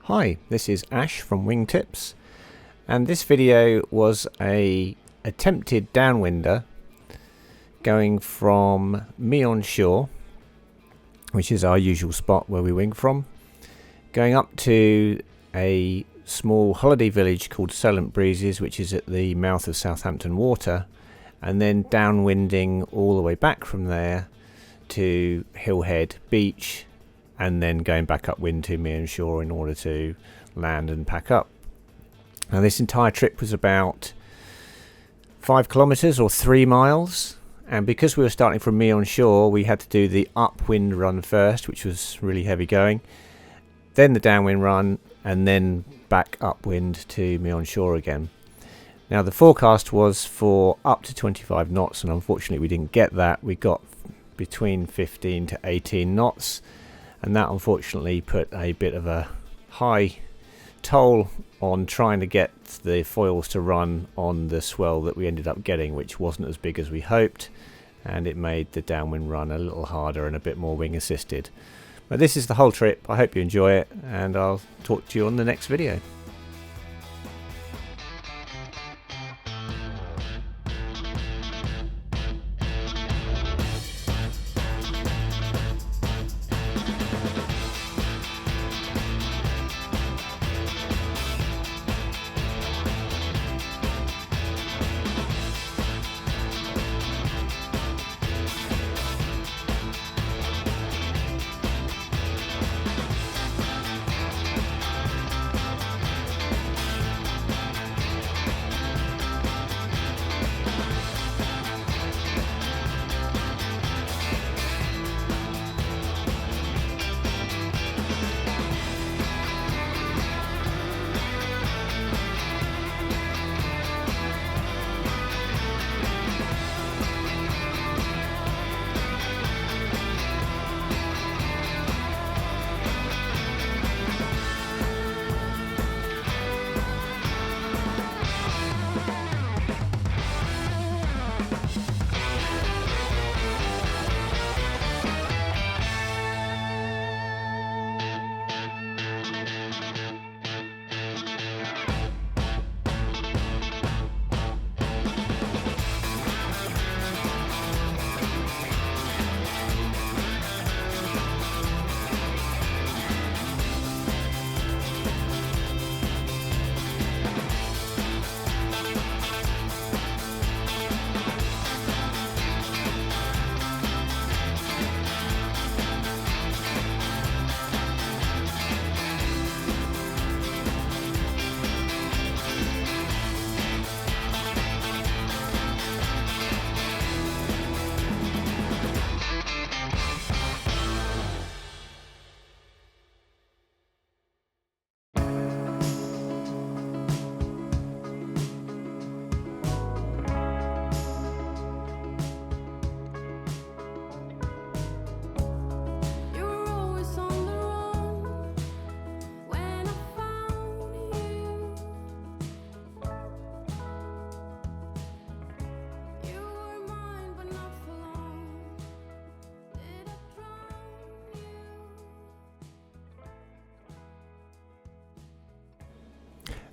Hi, this is Ash from Wingtips, and this video was a attempted downwinder going from me on shore, which is our usual spot where we wing from, going up to a small holiday village called Solent Breezes, which is at the mouth of Southampton Water, and then downwinding all the way back from there to Hillhead Beach, and then going back upwind to me on shore in order to land and pack up. Now this entire trip was about 5 kilometers or 3 miles, and because we were starting from me on shore, we had to do the upwind run first, which was really heavy going, then the downwind run, and then back upwind to me on shore again. Now the forecast was for up to 25 knots, and unfortunately we didn't get that. We got between 15 to 18 knots, and that unfortunately put a bit of a high toll on trying to get the foils to run on the swell that we ended up getting, which wasn't as big as we hoped, and it made the downwind run a little harder and a bit more wing assisted. But this is the whole trip. I hope you enjoy it, and I'll talk to you on the next video.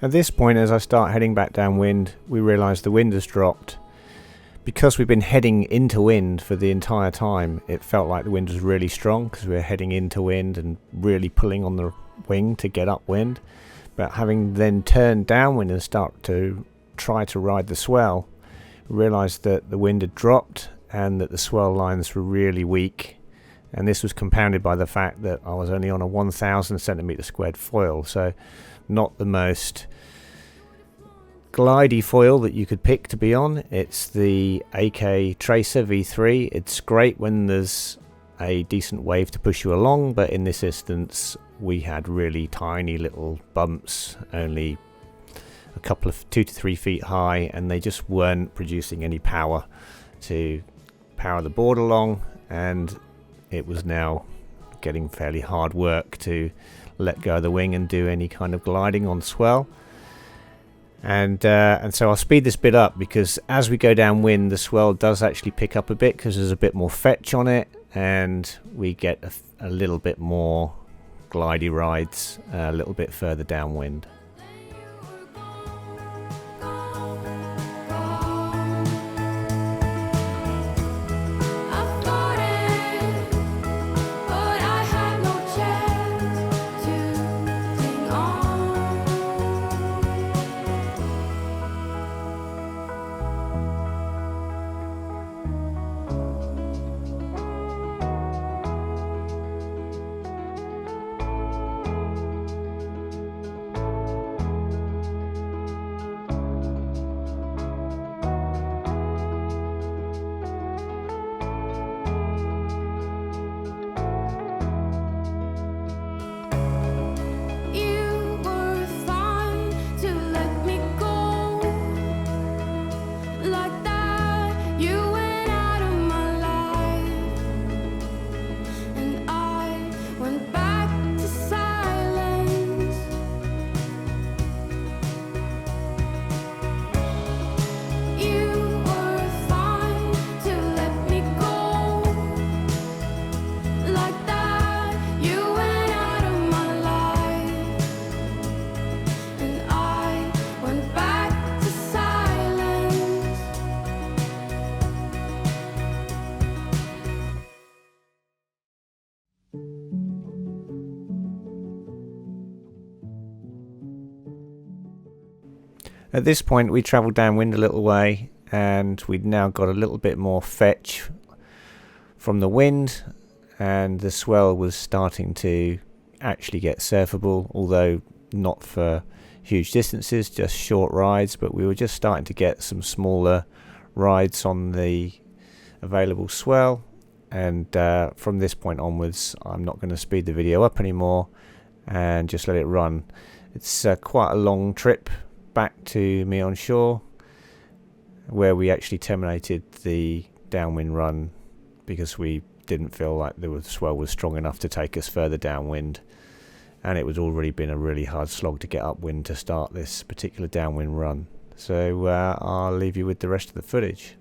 At this point, as I start heading back downwind, we realise the wind has dropped. Because we've been heading into wind for the entire time, it felt like the wind was really strong because we were heading into wind and really pulling on the wing to get upwind. But having then turned downwind and start to try to ride the swell, we realised that the wind had dropped and that the swell lines were really weak. And this was compounded by the fact that I was only on a 1000 centimetre squared foil, so not the most glidey foil that you could pick to be on. It's the AK Tracer V3. It's great when there's a decent wave to push you along, but in this instance we had really tiny little bumps, only a couple of 2 to 3 feet high, and they just weren't producing any power to power the board along, and it was now getting fairly hard work to let go of the wing and do any kind of gliding on swell. And so I'll speed this bit up, because as we go downwind the swell does actually pick up a bit because there's a bit more fetch on it, and we get a little bit more glidey rides a little bit further downwind. At this point we travelled downwind a little way, and we'd now got a little bit more fetch from the wind, and the swell was starting to actually get surfable, although not for huge distances, just short rides, but we were just starting to get some smaller rides on the available swell. And from this point onwards I'm not going to speed the video up anymore and just let it run. It's quite a long trip back to Meon Shore, where we actually terminated the downwind run because we didn't feel like the swell was strong enough to take us further downwind, and it was already been a really hard slog to get upwind to start this particular downwind run. So I'll leave you with the rest of the footage.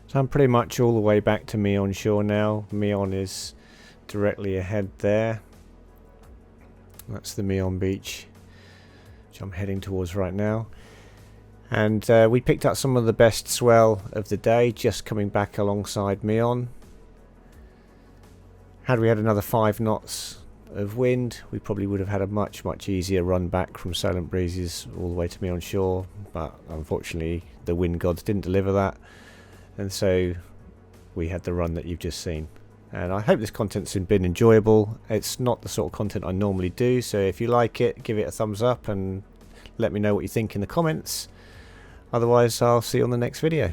So I'm pretty much all the way back to Meon shore now. Meon is directly ahead there. That's the Meon beach, which I'm heading towards right now. And we picked up some of the best swell of the day just coming back alongside Meon. Had we had another 5 knots of wind, we probably would have had a much easier run back from Silent Breezes all the way to Meon shore, but unfortunately the wind gods didn't deliver that, and so we had the run that you've just seen. And I hope this content's been enjoyable. It's not the sort of content I normally do, so if you like it, give it a thumbs up and let me know what you think in the comments. Otherwise, I'll see you on the next video.